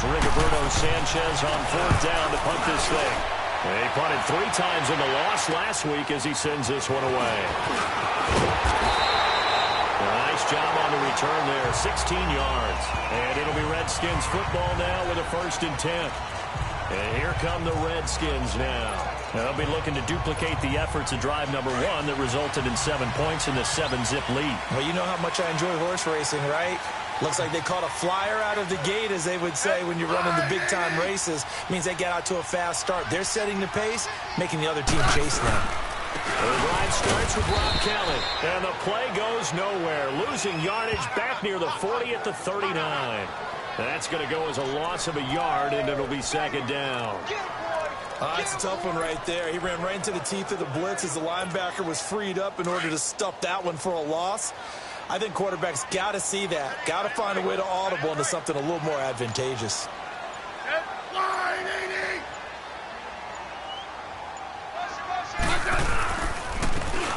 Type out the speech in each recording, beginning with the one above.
Rigoberto Sanchez on 4th down to punt this thing. He punted 3 times in the loss last week as he sends this one away. Nice job on the return there, 16 yards. And it'll be Redskins football now with a 1st and 10. And here come the Redskins now. They'll be looking to duplicate the efforts of drive number 1 that resulted in 7 points in the 7-zip lead. Well, you know how much I enjoy horse racing, right? Looks like they caught a flyer out of the gate, as they would say when you're running the big-time races. Means they get out to a fast start. They're setting the pace, making the other team chase them. The drive starts with Rob Kelly, and the play goes nowhere. Losing yardage back near the 40 at the 39. That's going to go as a loss of a yard, and it'll be 2nd down. It's a tough one right there. He ran right into the teeth of the blitz as the linebacker was freed up in order to stuff that one for a loss. I think quarterbacks got to see that. Got to find a way to audible into something a little more advantageous.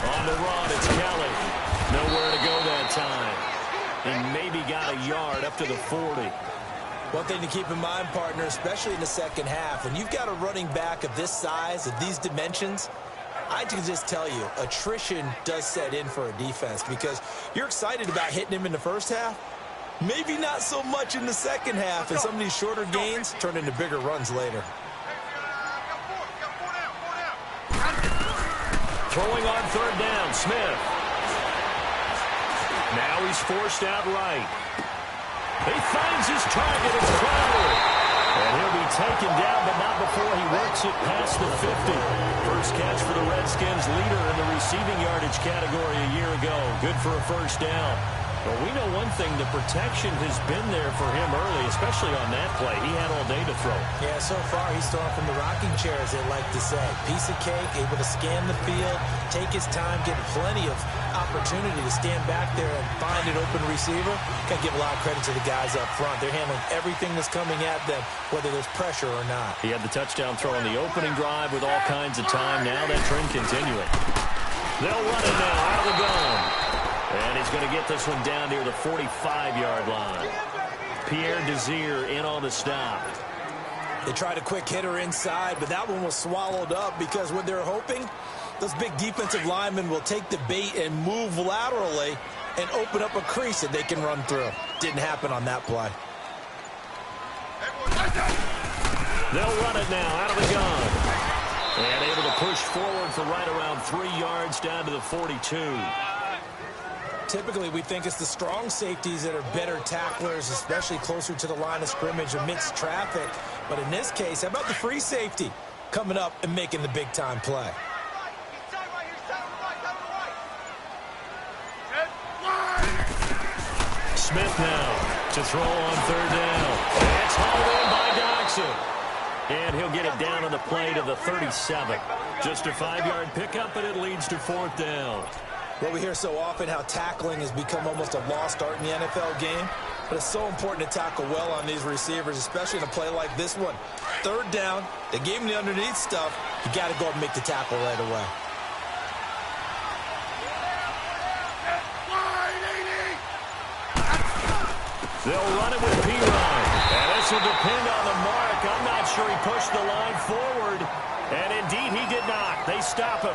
On the run, it's Kelly. Nowhere to go that time. He maybe got a yard up to the 40. One thing to keep in mind, partner, especially in the second half, when you've got a running back of this size, of these dimensions, I can just tell you, attrition does set in for a defense because you're excited about hitting him in the first half. Maybe not so much in the second half, and some of these shorter gains turn into bigger runs later. Throwing on 3rd down, Smith. Now he's forced out right. He finds his target. It's Crowder. And he'll be taken down, but not before he works it past the 50. First catch for the Redskins, leader in the receiving yardage category a year ago. Good for a 1st down. Well, we know one thing, the protection has been there for him early, especially on that play. He had all day to throw. Yeah, so far he's throwing from the rocking chair, as they like to say. Piece of cake, able to scan the field, take his time, getting plenty of opportunity to stand back there and find an open receiver. Got to give a lot of credit to the guys up front. They're handling everything that's coming at them, whether there's pressure or not. He had the touchdown throw on the opening drive with all kinds of time. Now that trend continuing. They'll run it now out of the gun. And he's going to get this one down near the 45-yard line. Pierre Desir in on the stop. They tried a quick hitter inside, but that one was swallowed up because what they're hoping, those big defensive linemen will take the bait and move laterally and open up a crease that they can run through. Didn't happen on that play. They'll run it now out of the gun. And able to push forward for right around 3 yards down to the 42. Typically, we think it's the strong safeties that are better tacklers, especially closer to the line of scrimmage amidst traffic. But in this case, how about the free safety coming up and making the big-time play? Smith now to throw on 3rd down. It's hauled in by Doxson. And he'll get it down on the play to the 37. Just a 5-yard pickup, and it leads to 4th down. Well, we hear so often how tackling has become almost a lost art in the NFL game. But it's so important to tackle well on these receivers, especially in a play like this one. 3rd down, they gave him the underneath stuff. You got to go and make the tackle right away. They'll run it with Perine. And this will depend on the mark. I'm not sure he pushed the line forward. And indeed, he did not. They stop him.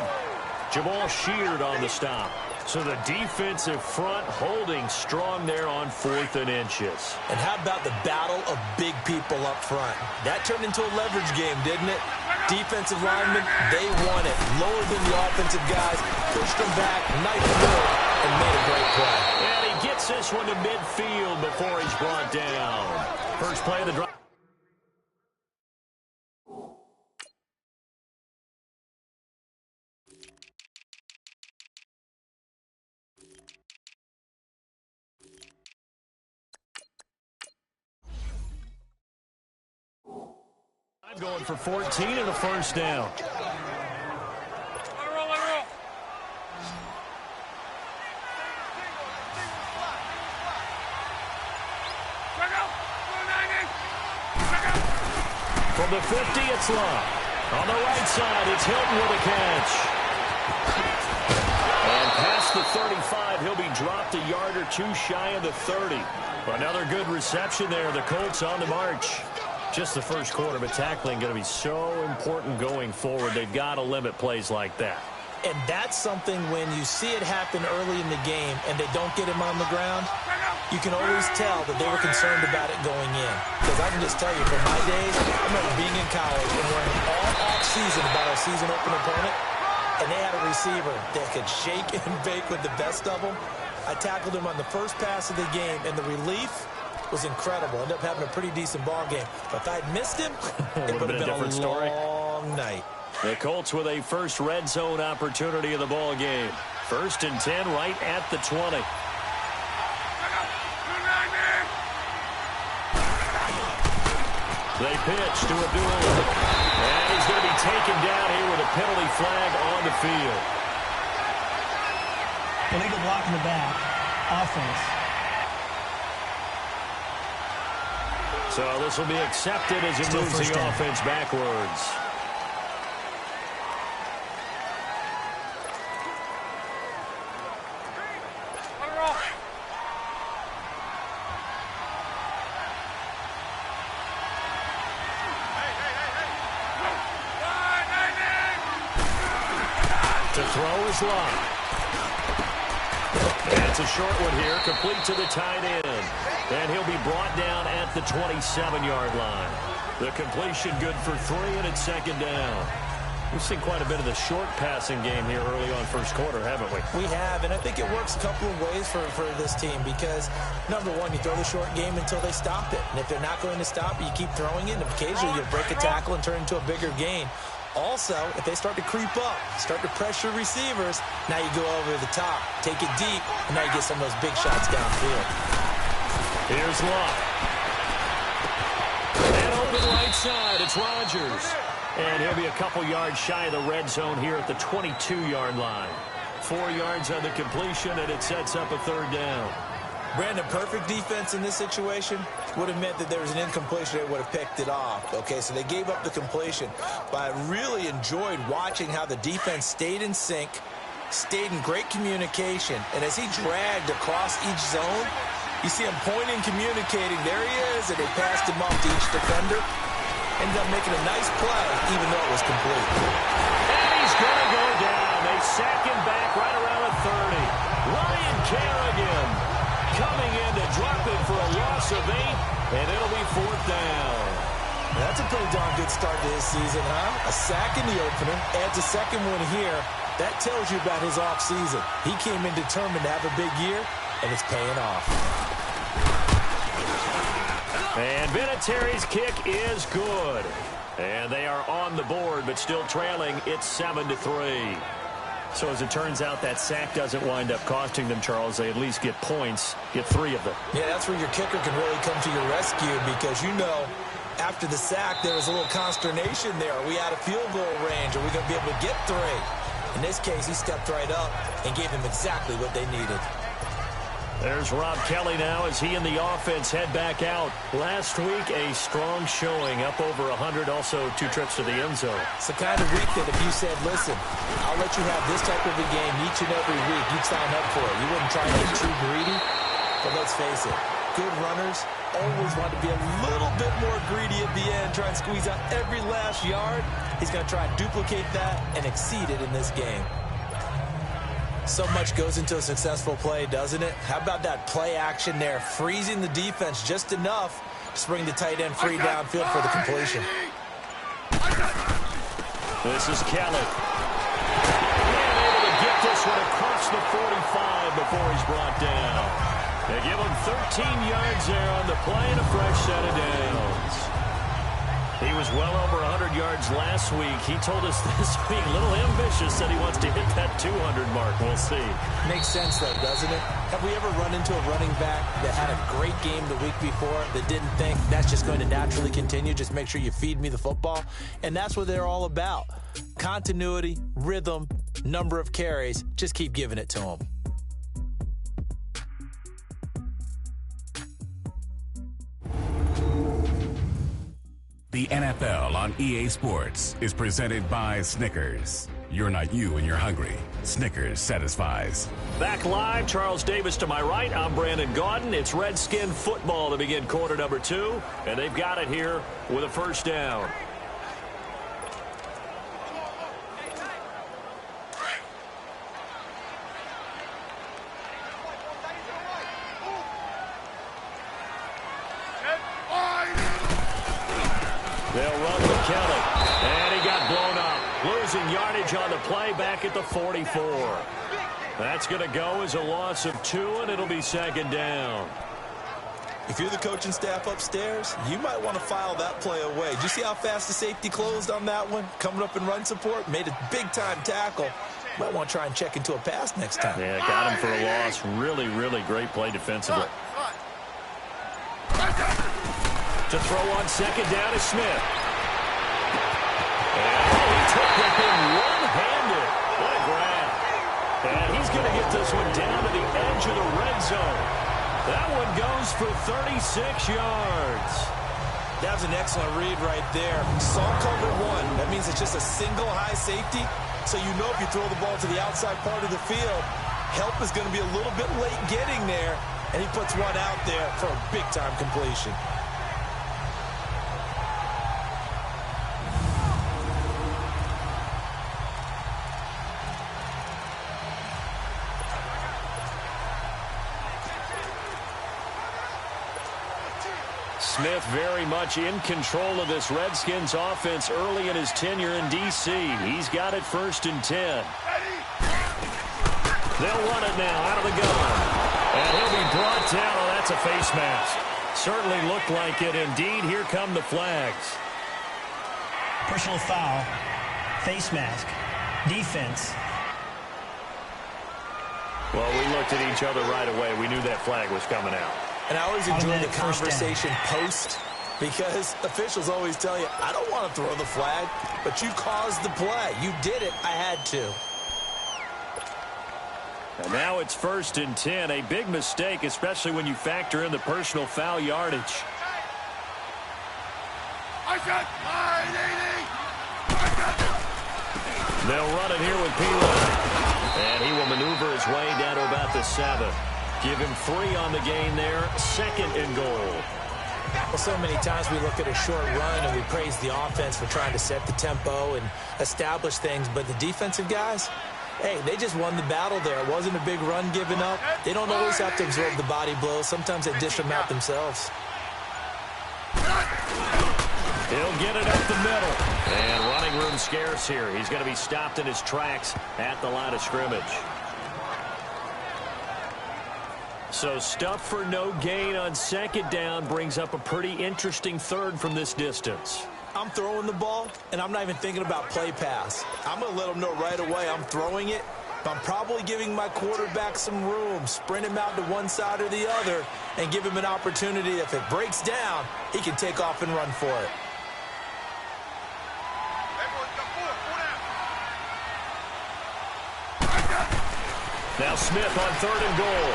Jamal Sheard on the stop. So the defensive front holding strong there on 4th and inches. And how about the battle of big people up front? That turned into a leverage game, didn't it? Defensive linemen, they won it. Lower than the offensive guys, pushed them back, knifed them, and made a great play. And he gets this one to midfield before he's brought down. First play of the drive. Going for 14 and a 1st down. From the 50, it's Love. On the right side, it's Hilton with a catch. And past the 35, he'll be dropped a yard or two shy of the 30. Another good reception there. The Colts on the march. just the first quarter, but tackling going to be so important going forward. They've got to limit plays like that. And that's something when you see it happen early in the game and they don't get him on the ground, you can always tell that they were concerned about it going in. Because I can just tell you, from my days, I remember being in college and learning all off-season about our season-open opponent, and they had a receiver that could shake and bake with the best of them. I tackled him on the first pass of the game, and the relief was incredible. Ended up having a pretty decent ball game. But if I'd missed him, it would have been a different story. Long night. The Colts with a first red zone opportunity in the ball game. 1st and 10 right at the 20. They pitch to Abdullah. And he's going to be taken down here with a penalty flag on the field. Illegal block in the back. Offense. So this will be accepted as it moves the offense backwards. To throw is Locke. That's a short one here, complete to the tight end. And he'll be brought down at the 27-yard line. The completion good for 3, and it's 2nd down. We've seen quite a bit of the short passing game here early on first quarter, haven't we? We have, and I think it works a couple of ways for this team because, number one, you throw the short game until they stop it. And if they're not going to stop it, you keep throwing it, and occasionally you break a tackle and turn it into a bigger gain. Also, if they start to creep up, start to pressure receivers, now you go over the top, take it deep, and now you get some of those big shots downfield. Here's Locke. And open right side, it's Rodgers. And he'll be a couple yards shy of the red zone here at the 22-yard line. 4 yards on the completion, and it sets up a 3rd down. Brandon, perfect defense in this situation would have meant that there was an incompletion. They would have picked it off. Okay, so they gave up the completion. But I really enjoyed watching how the defense stayed in sync, stayed in great communication. And as he dragged across each zone, you see him pointing, communicating. There he is, and they passed him off to each defender. Ended up making a nice play, even though it was complete. And he's going to go down. They sack him back right around the 30. Ryan Kerrigan coming in to drop it for a loss of 8, and it'll be 4th down. That's a pretty darn good start to this season, huh? A sack in the opener, adds a second one here. That tells you about his offseason. He came in determined to have a big year, and it's paying off. And Vinatieri's kick is good. And they are on the board, but still trailing. It's 7-3. So as it turns out, that sack doesn't wind up costing them, Charles. They at least get points, get 3 of them. Yeah, that's where your kicker can really come to your rescue because, you know, after the sack, there was a little consternation there. Are we out of field goal range? Are we going to be able to get 3? In this case, he stepped right up and gave them exactly what they needed. There's Rob Kelly now as he and the offense head back out. Last week, a strong showing, up over 100, also 2 trips to the end zone. It's the kind of week that if you said, listen, I'll let you have this type of a game each and every week, you'd sign up for it. You wouldn't try to get too greedy, but let's face it, good runners always want to be a little bit more greedy at the end, try and squeeze out every last yard. He's going to try and duplicate that and exceed it in this game. So much goes into a successful play, doesn't it? How about that play action there, freezing the defense just enough to bring the tight end free downfield for the completion. This is Kelly. And able to get this one across the 45 before he's brought down. They give him 13 yards there on the play and a fresh set of downs. He was well over 100 yards last week. He told us this week, a little ambitious, said he wants to hit that 200 mark. We'll see. Makes sense, though, doesn't it? Have we ever run into a running back that had a great game the week before that didn't think that's just going to naturally continue? Just make sure you feed me the football. And that's what they're all about. Continuity, rhythm, number of carries. Just keep giving it to them. The NFL on EA Sports is presented by Snickers. You're not you when you're hungry. Snickers satisfies. Back live, Charles Davis to my right. I'm Brandon Gaudin. It's Redskin football to begin quarter number 2, and they've got it here with a first down. They'll run with Kelly, and he got blown up. Losing yardage on the play back at the 44. That's going to go as a loss of 2, and it'll be second down. If you're the coaching staff upstairs, you might want to file that play away. Did you see how fast the safety closed on that one? Coming up in run support, made a big-time tackle. Might want to try and check into a pass next time. Yeah, got him for a loss. Really, really great play defensively. To throw on second down is Smith. And he took that thing one-handed. What a grab. And he's going to get this one down to the edge of the red zone. That one goes for 36 yards. That was an excellent read right there. Saw cover 1. That means it's just a single high safety. So you know if you throw the ball to the outside part of the field, help is going to be a little bit late getting there. And he puts one out there for a big-time completion. Smith very much in control of this Redskins offense early in his tenure in D.C. He's got it 1st and 10. They'll run it now out of the gun. And he'll be brought down. Oh, that's a face mask. Certainly looked like it. Indeed, here come the flags. Personal foul, face mask, defense. Well, we looked at each other right away. We knew that flag was coming out. And I always enjoy the conversation post, because officials always tell you, I don't want to throw the flag, but you caused the play. You did it. I had to. And now it's 1st and 10. A big mistake, especially when you factor in the personal foul yardage. They'll run it here with Pila. And he will maneuver his way down to about the 7. Give him 3 on the gain there. 2nd and goal. Well, so many times we look at a short run and we praise the offense for trying to set the tempo and establish things. But the defensive guys, hey, they just won the battle there. It wasn't a big run given up. They don't always have to absorb the body blows. Sometimes they dish them out themselves. He'll get it up the middle. And running room scarce here. He's going to be stopped in his tracks at the line of scrimmage. So stuff for no gain on 2nd down brings up a pretty interesting 3rd from this distance. I'm throwing the ball, and I'm not even thinking about play pass. I'm going to let them know right away I'm throwing it. But I'm probably giving my quarterback some room, sprint him out to one side or the other, and give him an opportunity. If it breaks down, he can take off and run for it. Now Smith on 3rd and goal.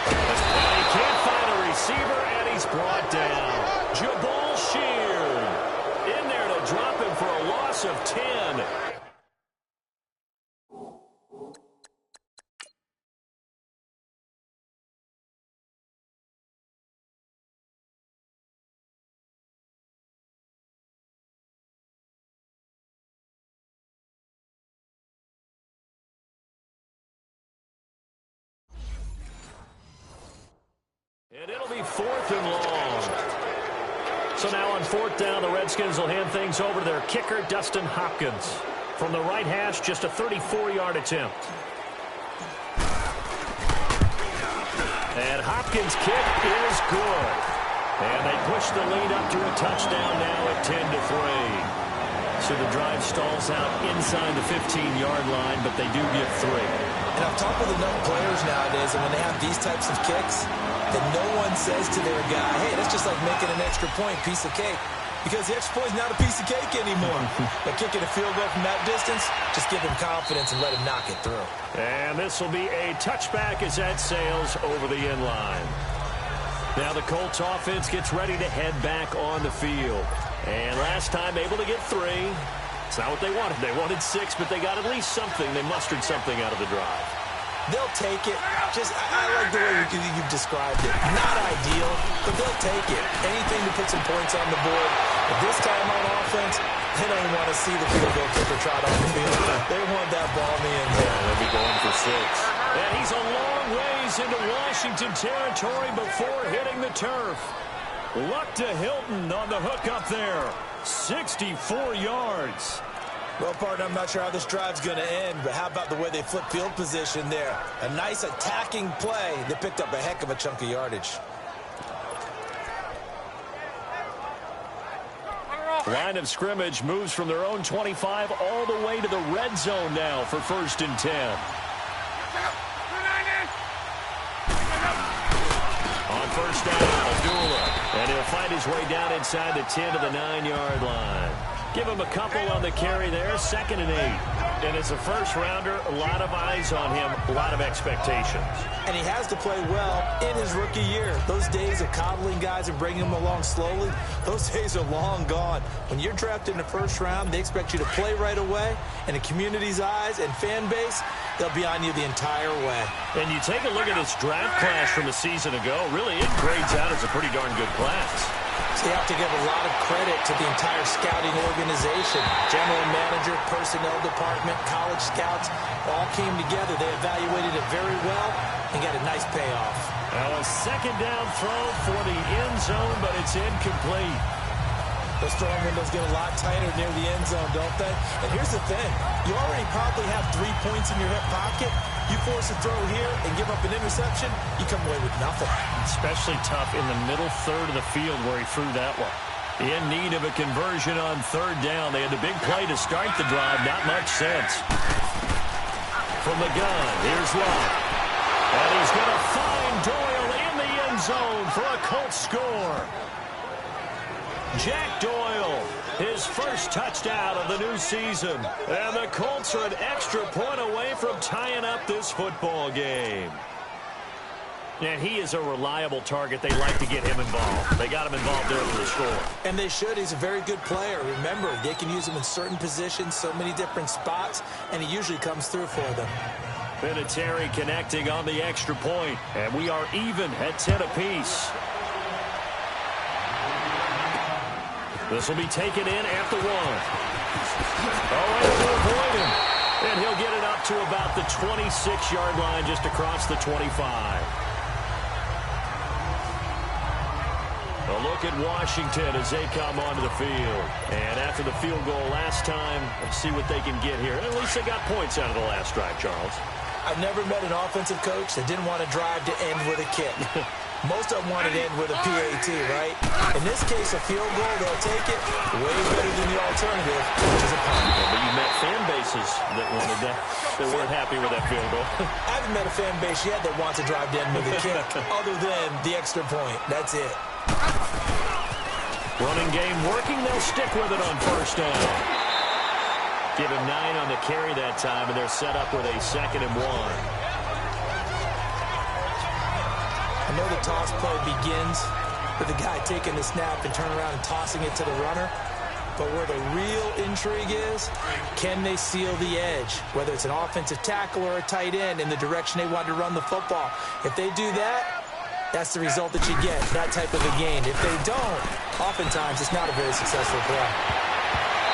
And he can't find a receiver, and he's brought down. Jabal Sheard in there to drop him for a loss of 10. And it'll be 4th and long. So now on 4th down, the Redskins will hand things over to their kicker, Dustin Hopkins. From the right hash, just a 34-yard attempt. And Hopkins' kick is good. And they push the lead up to a touchdown now at 10-3. So the drive stalls out inside the 15-yard line, but they do get 3. And I've talked with enough players nowadays, and when they have these types of kicks, that no one says to their guy, hey, that's just like making an extra point, piece of cake. Because the extra point is not a piece of cake anymore. But kicking a field goal from that distance, just give him confidence and let him knock it through. And this will be a touchback as that sails over the end line. Now the Colts offense gets ready to head back on the field. And last time able to get 3. It's not what they wanted. They wanted 6, but they got at least something. They mustered something out of the drive. They'll take it. I like the way you've described it. Not ideal, but they'll take it. Anything to put some points on the board. But this time on offense, they don't even want to see the field goal kicker trot on the field. They want that ball in the end zone. Yeah, they'll be going for 6. And he's a long ways into Washington territory before hitting the turf. Luck to Hilton on the hook up there. 64 yards. Well, partner, I'm not sure how this drive's going to end, but how about the way they flip field position there? A nice attacking play that picked up a heck of a chunk of yardage. Line of scrimmage moves from their own 25 all the way to the red zone now for 1st and 10. On 1st down, Abdullah. And he'll find his way down inside the 10 to the 9-yard line. Give him a couple on the carry there, 2nd and 8. And as a first-rounder, a lot of eyes on him, a lot of expectations. And he has to play well in his rookie year. Those days of coddling guys and bringing them along slowly, those days are long gone. When you're drafted in the 1st round, they expect you to play right away. And the community's eyes and fan base, they'll be on you the entire way. And you take a look at this draft class from a season ago, really it grades out as a pretty darn good class. So you have to give a lot of credit to the entire scouting organization. General manager, personnel department, college scouts, all came together. They evaluated it very well and got a nice payoff. Now a 2nd down throw for the end zone, but it's incomplete. Those throwing windows get a lot tighter near the end zone, don't they? And here's the thing. You already probably have 3 points in your hip pocket. You force a throw here and give up an interception, you come away with nothing. Especially tough in the middle third of the field where he threw that one. In need of a conversion on 3rd down. They had the big play to start the drive. Not much sense. From the gun, here's Locke. And he's going to find Doyle in the end zone for a Colts score. Jack Doyle, his first touchdown of the new season. And the Colts are an extra point away from tying up this football game. And he is a reliable target. They like to get him involved. They got him involved there for the score. And they should. He's a very good player. Remember, they can use him in certain positions, so many different spots, and he usually comes through for them. Vinatieri connecting on the extra point, and we are even at 10 apiece. This will be taken in at the 1. Oh, able to avoid him. And he'll get it up to about the 26-yard line just across the 25. A look at Washington as they come onto the field. And after the field goal last time, let's see what they can get here. At least they got points out of the last drive, Charles. I've never met an offensive coach that didn't want to drive to end with a kick. Most of them want to end with a PAT, right? In this case, a field goal, they'll take it way better than the alternative, which is a punt. Yeah, but you met fan bases that wanted that, that weren't happy with that field goal. I haven't met a fan base yet that wants to drive to end with a kick, other than the extra point. That's it. Running game working. They'll stick with it on 1st down. Give him 9 on the carry that time, and they're set up with a 2nd and 1. I know the toss play begins with the guy taking the snap and turning around and tossing it to the runner. But where the real intrigue is, can they seal the edge? Whether it's an offensive tackle or a tight end in the direction they want to run the football. If they do that, that's the result that you get, that type of a gain. If they don't, oftentimes it's not a very successful play.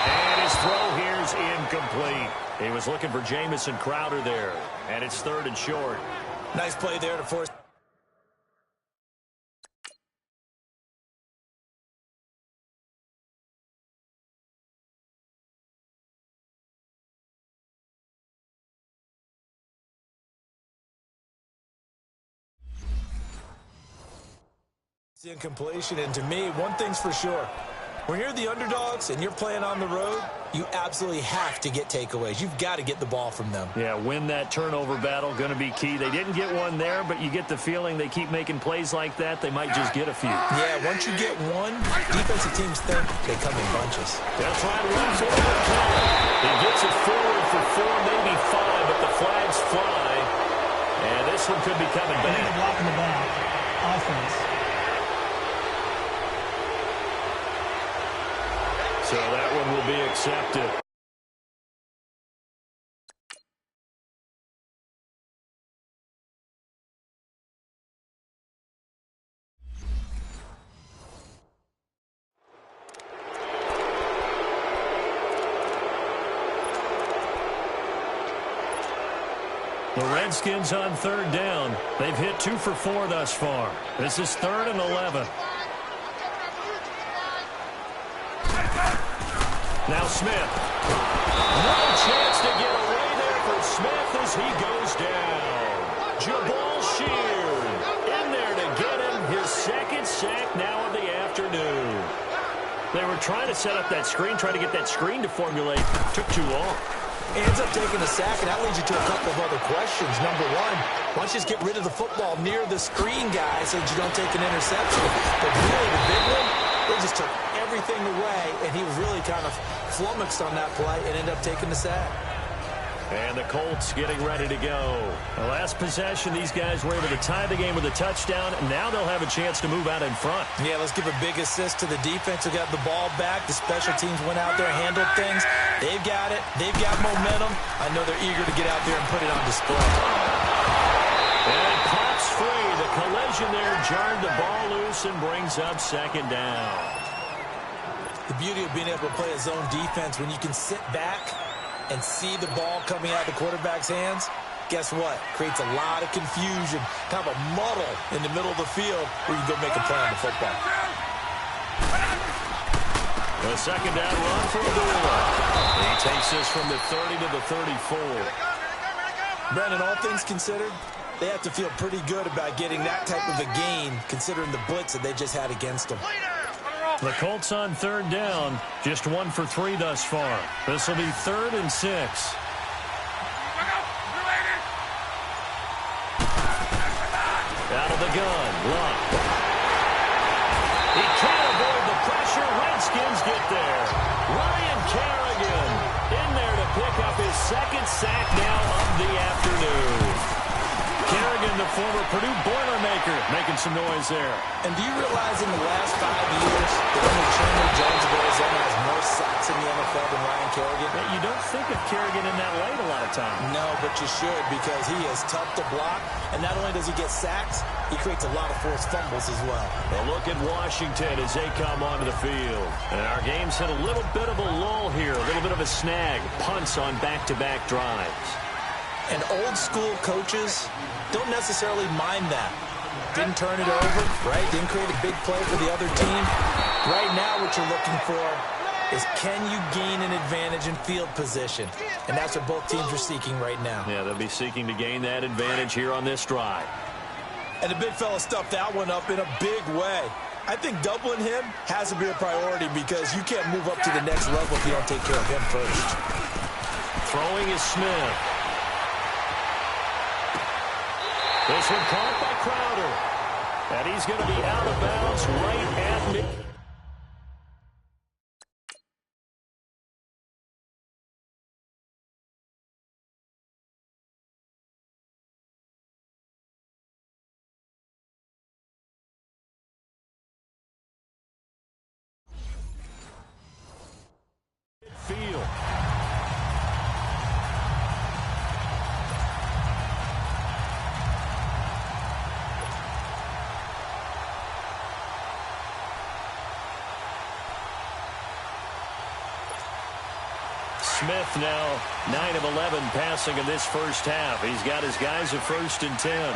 And his throw here is incomplete. He was looking for Jamison Crowder there. And it's 3rd and short. Nice play there to force. Incompletion, and to me, one thing's for sure. When you're the underdogs and you're playing on the road, you absolutely have to get takeaways. You've got to get the ball from them. Yeah, win that turnover battle, going to be key. They didn't get one there, but you get the feeling they keep making plays like that, they might just get a few. Yeah, once you get one, defensive teams think they come in bunches. They'll try to run for it. He gets it forward for 4, maybe 5, but the flags fly. And this one could be coming back. Illegal block in the back. Offense. So that one will be accepted. The Redskins on 3rd down. They've hit 2 for 4 thus far. This is 3rd and 11. Now Smith. No chance to get away there for Smith as he goes down. Jabal Sheard in there to get him his 2nd sack now of the afternoon. They were trying to set up that screen, trying to get that screen to formulate. Took too long. He ends up taking a sack, and that leads you to a couple of other questions. Number one, why don't you just get rid of the football near the screen guy so that you don't take an interception? But really, the big one, they just took everything away, and he was really kind of flummoxed on that play and ended up taking the sack. And the Colts getting ready to go. The last possession, these guys were able to tie the game with a touchdown. Now they'll have a chance to move out in front. Yeah, let's give a big assist to the defense who got the ball back. The special teams went out there, handled things. They've got it. They've got momentum. I know they're eager to get out there and put it on display. And it pops free. The collision there jarred the ball loose and brings up 2nd down. The beauty of being able to play a zone defense when you can sit back and see the ball coming out of the quarterback's hands, guess what? Creates a lot of confusion, kind of a muddle in the middle of the field where you can go make a play on the football. The 2nd down run for Abdullah. He takes this from the 30 to the 34. Brandon, all things considered, they have to feel pretty good about getting that type of a gain considering the blitz that they just had against them. The Colts on 3rd down, just 1 for 3 thus far. This will be 3rd and 6. Out of the gun, Luck. He can't avoid the pressure. Redskins get there. Ryan Kerrigan in there to pick up his 2nd sack now of the afternoon. Kerrigan, the former Purdue Boilermaker, making some noise there. And do you realize in the last 5 years that only Chandler Jones of Arizona has more sacks in the NFL than Ryan Kerrigan? You don't think of Kerrigan in that light a lot of times. No, but you should, because he is tough to block. And not only does he get sacks, he creates a lot of forced fumbles as well. A look at Washington as they come onto the field. And our game's hit a little bit of a lull here, a little bit of a snag. Punts on back-to-back drives. And old-school coaches don't necessarily mind that. Didn't turn it over, right? Didn't create a big play for the other team. Right now what you're looking for is can you gain an advantage in field position? And that's what both teams are seeking right now. Yeah, they'll be seeking to gain that advantage here on this drive. And the big fella stuffed that one up in a big way. I think doubling him has to be a priority because you can't move up to the next level if you don't take care of him first. Throwing is Smith. This one caught by Crowder. And he's going to be out of bounds right at mid. Field. Smith now 9 of 11 passing in this first half. He's got his guys at 1st and 10.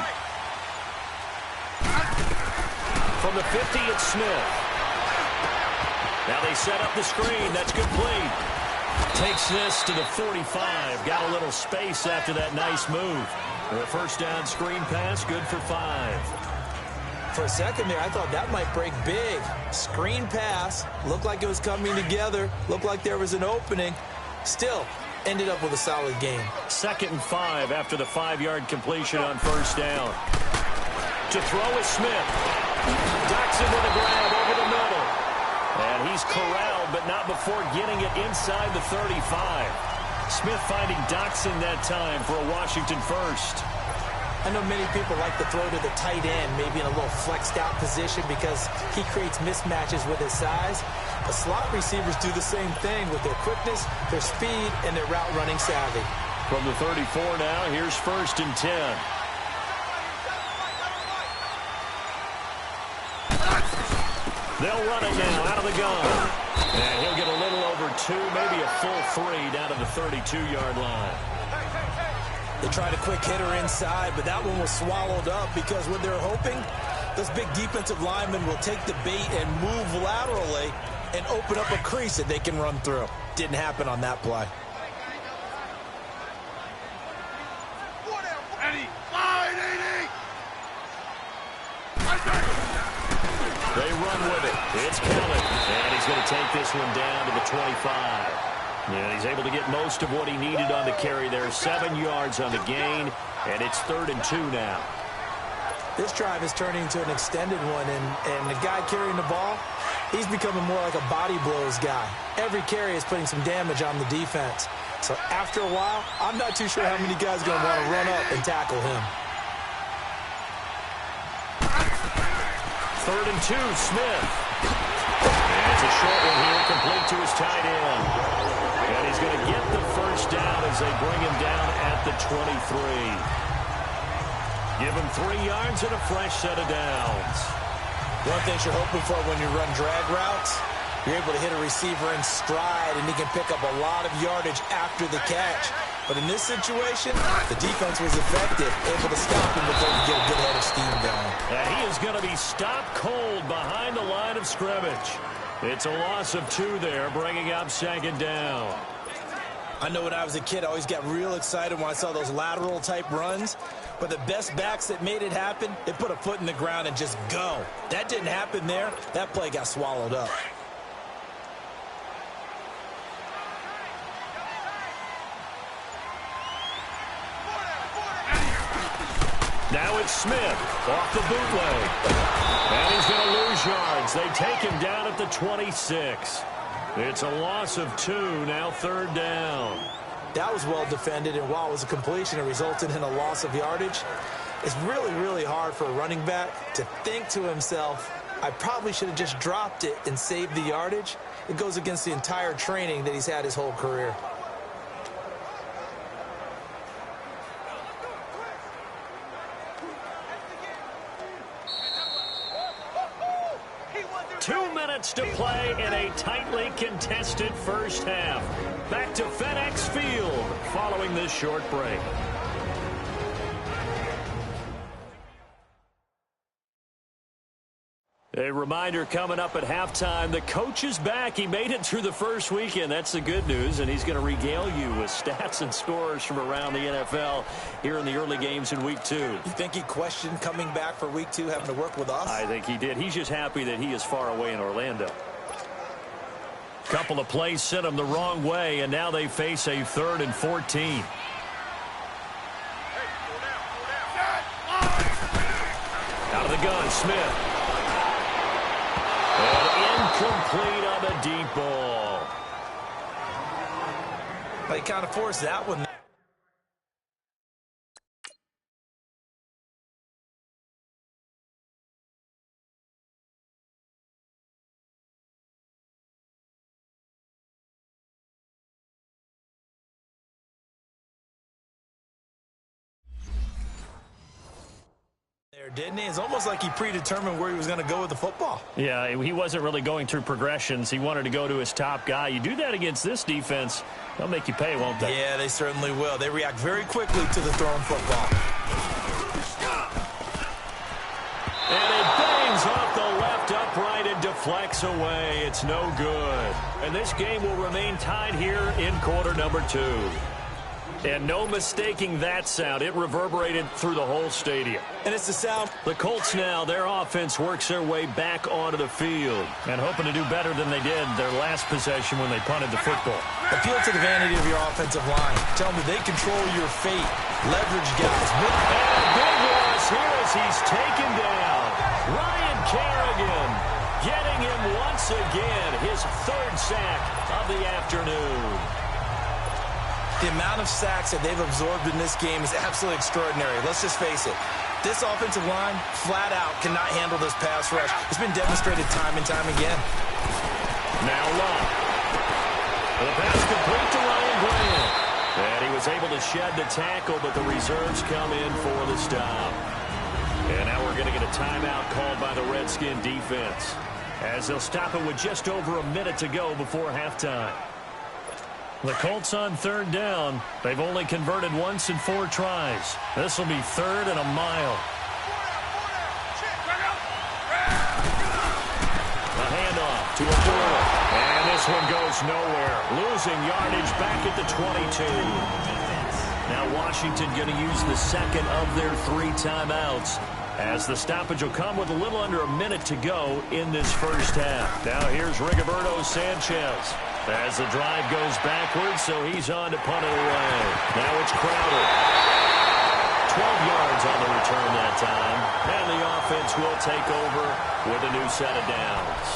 From the 50, it's Smith. Now they set up the screen. That's complete. Takes this to the 45. Got a little space after that nice move. The 1st down screen pass, good for 5. For a second there, I thought that might break big. Screen pass. Looked like it was coming together. Looked like there was an opening. Still, ended up with a solid game. 2nd and 5 after the 5-yard completion on 1st down. To throw is Smith. Doxson with a grab over the middle. And he's corralled, but not before getting it inside the 35. Smith finding Doxson that time for a Washington first. I know many people like to throw to the tight end, maybe in a little flexed out position because he creates mismatches with his size. But slot receivers do the same thing with their quickness, their speed, and their route running savvy. From the 34 now, here's 1st and 10. They'll run it now out of the gun. And he'll get a little over 2, maybe a full 3 down to the 32-yard line. They tried a quick hitter inside, but that one was swallowed up because what they're hoping, those big defensive linemen will take the bait and move laterally and open up a crease that they can run through. Didn't happen on that play. They run with it. It's Kellen, and he's going to take this one down to the 25. And he's able to get most of what he needed on the carry there. 7 yards on the gain, and it's 3rd and 2 now. This drive is turning into an extended one, and the guy carrying the ball, he's becoming more like a body blows guy. Every carry is putting some damage on the defense. So after a while, I'm not too sure how many guys are going to want to run up and tackle him. 3rd and 2, Smith. And it's a short one here, complete to his tight end. And he's going to get the first down as they bring him down at the 23. Give him 3 yards and a fresh set of downs. One thing you're hoping for when you run drag routes, you're able to hit a receiver in stride, and he can pick up a lot of yardage after the catch. But in this situation, the defense was effective, able to stop him before he could get a good head of steam going. And he is going to be stopped cold behind the line of scrimmage. It's a loss of 2 there, bringing up 2nd down. I know when I was a kid, I always got real excited when I saw those lateral-type runs. But the best backs that made it happen, they put a foot in the ground and just go. That didn't happen there. That play got swallowed up. Now it's Smith off the bootleg. And he's going to lose yards. They take him down at the 26. It's a loss of 2, now 3rd down. That was well defended, and while it was a completion, it resulted in a loss of yardage. It's really, really hard for a running back to think to himself, I probably should have just dropped it and saved the yardage. It goes against the entire training that he's had his whole career. To play in a tightly contested first half. Back to FedEx Field following this short break. A reminder coming up at halftime, the coach is back. He made it through the first weekend. That's the good news, and he's going to regale you with stats and scores from around the NFL here in the early games in Week 2. You think he questioned coming back for Week 2, having to work with us? I think he did. He's just happy that he is far away in Orlando. Couple of plays sent him the wrong way, and now they face a 3rd and 14. Out of the gun, Smith. And incomplete on the deep ball. They kind of forced that one. Didn't he? It's almost like he predetermined where he was going to go with the football. Yeah, he wasn't really going through progressions. He wanted to go to his top guy. You do that against this defense, they'll make you pay, won't they? Yeah, they certainly will. They react very quickly to the thrown football. And it bangs off the left upright and deflects away. It's no good. And this game will remain tied here in quarter number 2. And no mistaking that sound. It reverberated through the whole stadium. And it's the sound. The Colts now, their offense works their way back onto the field and hoping to do better than they did their last possession when they punted the football. Appeal to the vanity of your offensive line. Tell them they control your fate. Leverage guys. And a big loss here as he's taken down. Ryan Kerrigan getting him once again. His 3rd sack of the afternoon. The amount of sacks that they've absorbed in this game is absolutely extraordinary. Let's just face it. This offensive line, flat out, cannot handle this pass rush. It's been demonstrated time and time again. Now Love. The pass complete to Ryan Grant. And he was able to shed the tackle, but the reserves come in for the stop. And now we're going to get a timeout called by the Redskin defense, as they'll stop it with just over a minute to go before halftime. The Colts on third down. They've only converted once in 4 tries. This will be 3rd and a mile. The handoff to Abdullah. And this one goes nowhere. Losing yardage back at the 22. Now Washington going to use the second of their 3 timeouts, as the stoppage will come with a little under a minute to go in this first half. Now here's Rigoberto Sanchez as the drive goes backwards, so he's on to punt it away. Now it's Crowder. 12 yards on the return that time, and the offense will take over with a new set of downs.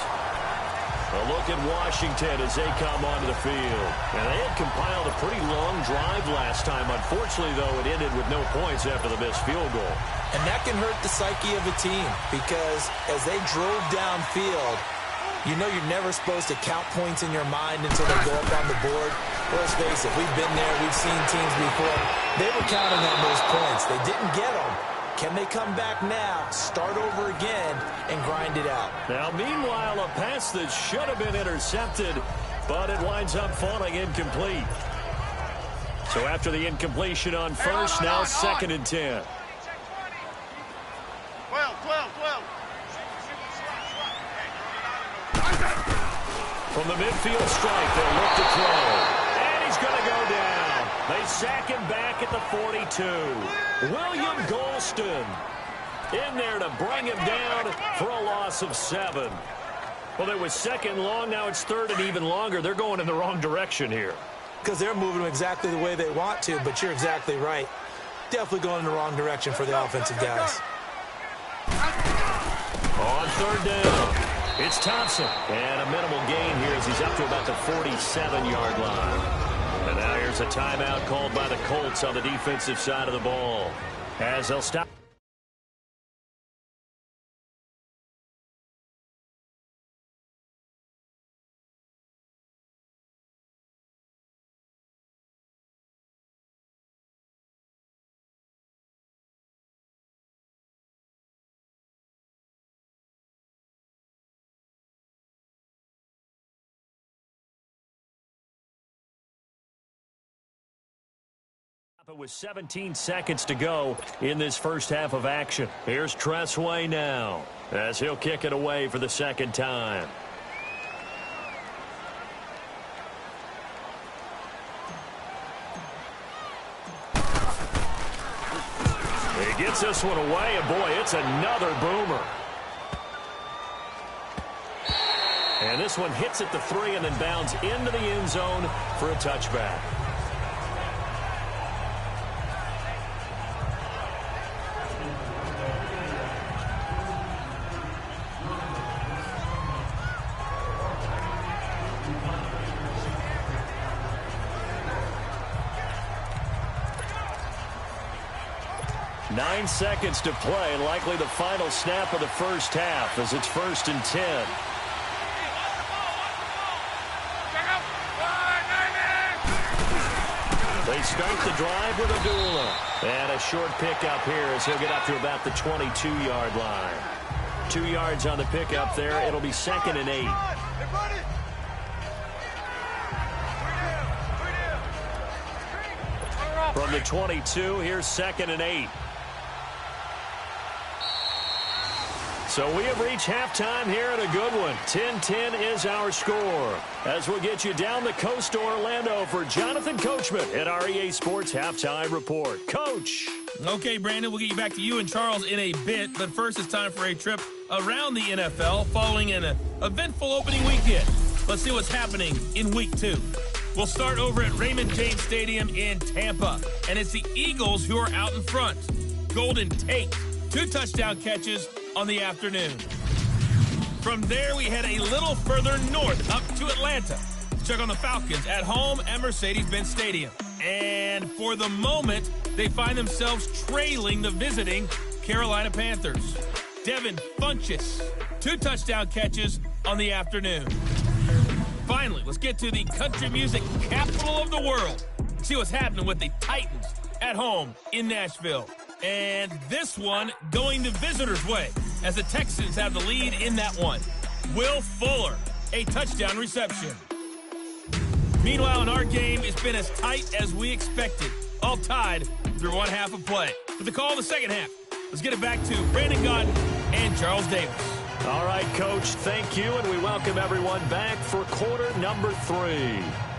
A look at Washington as they come onto the field. And they had compiled a pretty long drive last time. Unfortunately, though, it ended with no points after the missed field goal. And that can hurt the psyche of a team, because as they drove downfield, you know you're never supposed to count points in your mind until they go up on the board. Well, let's face it, we've been there, we've seen teams before. They were counting on those points. They didn't get them. Can they come back now, start over again, and grind it out? Now, meanwhile, a pass that should have been intercepted, but it winds up falling incomplete. So after the incompletion on first, now 2nd and 10. 12. From the midfield strike, they'll look to throw. And he's going to go down. They sack him back at the 42. William Golston in there to bring him down for a loss of 7. Well, it was 2nd long. Now it's 3rd and even longer. They're going in the wrong direction here. Because they're moving them exactly the way they want to, but you're exactly right. Definitely going in the wrong direction for the offensive guys. On 3rd down, it's Thompson. And a minimal gain here as he's up to about the 47-yard line. And now here's a timeout called by the Colts on the defensive side of the ball, as they'll stop. With 17 seconds to go in this first half of action. Here's Tressway now as he'll kick it away for the 2nd time. He gets this one away, and boy, it's another boomer. And this one hits at the 3 and then bounds into the end zone for a touchback. Nine seconds to play, likely the final snap of the first half as it's 1st and 10. They start the drive with Abdullah. And a short pickup here as he'll get up to about the 22-yard line. 2 yards on the pickup there. It'll be 2nd and 8. From the 22, here's 2nd and 8. So we have reached halftime here in a good one. 10-10 is our score. As we'll get you down the coast to Orlando for Jonathan Coachman at our EA Sports Halftime Report. Coach. Okay, Brandon, we'll get you back to you and Charles in a bit. But first, it's time for a trip around the NFL following an eventful opening weekend. Let's see what's happening in Week 2. We'll start over at Raymond James Stadium in Tampa. And it's the Eagles who are out in front. Golden Tate, 2 touchdown catches on the afternoon. From there, we head a little further north up to Atlanta to check on the Falcons at home at Mercedes-Benz Stadium. And for the moment, they find themselves trailing the visiting Carolina Panthers. Devin Funchess, 2 touchdown catches on the afternoon. Finally, let's get to the country music capital of the world. See what's happening with the Titans at home in Nashville. And this one going the visitors' way as the Texans have the lead in that one. Will Fuller, a touchdown reception. Meanwhile, in our game, it's been as tight as we expected, all tied through one half of play. For the call of the second half, let's get it back to Brandon Gaudin and Charles Davis. All right, Coach, thank you, and we welcome everyone back for quarter number 3.